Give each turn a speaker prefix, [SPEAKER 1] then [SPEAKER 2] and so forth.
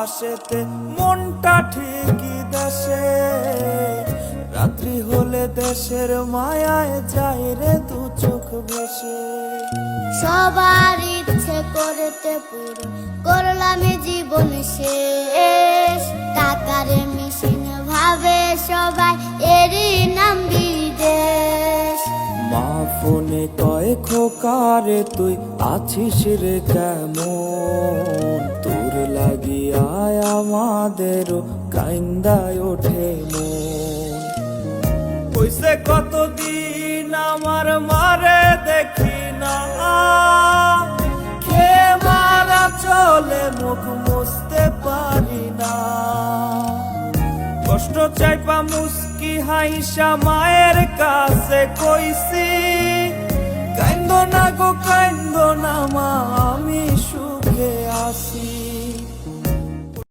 [SPEAKER 1] আকাশেতে মনটা ঠিকই দেশে, রাত্রি হলে দেশের মায়ায় যায় রে দু চোখ ভেসে।
[SPEAKER 2] সবার ইচ্ছে করতে পুরো করলাম জীবন শেষ, টাকার মেশিন ভাবে সবাই এরই নাম বিদেশ।
[SPEAKER 1] মা ফোনে কয় খোকারে তুই আছিস রে কেমন, তোর লাগিয়ায় আমাদেরও কাইন্দায় ওঠে মন। কইছে কতদিন আমার মারে দেখি না, খে মারা চলে মুখ মুছতে পারি না। কষ্ট চাইপা মুস্কি হাইসা মায়ের কাছে কইছি, কাইন্দ না গো কাইন্দ না মা, আমি সুখে আছি।